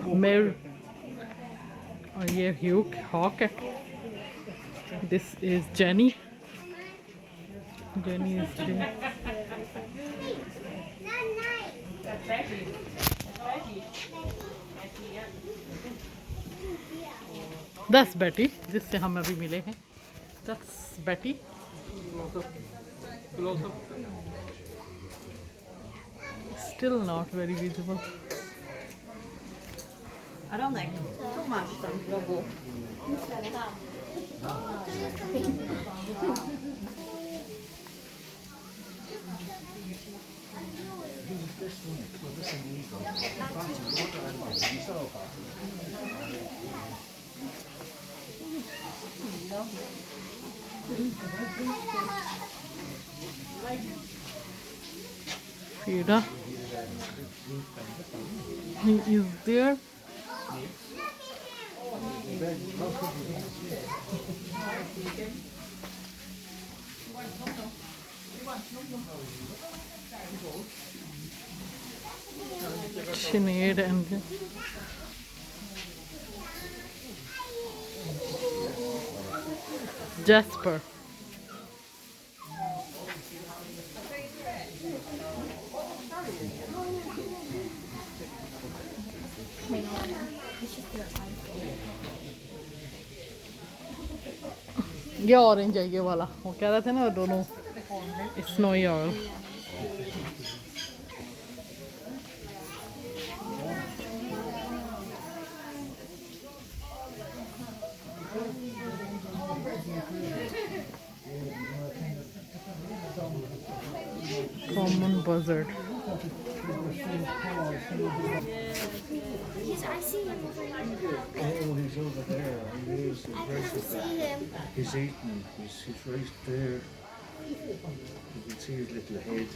Mer और ये hoc है. This is Jenny. Jenny is there. That's Betty, जिससे हम अभी मिले हैं. That's Betty. Still not very visible. Aranek, co masz tam w rogu? Frida. He is there. Sinead and Jasper. ये orange है ये वाला. वो कह रहे थे ना दोनों snowy oil. Common buzzard. Yes, I see him over here. Oh, he's over there. He is. I can't see him. He's eating. He's right there. You can see his little head.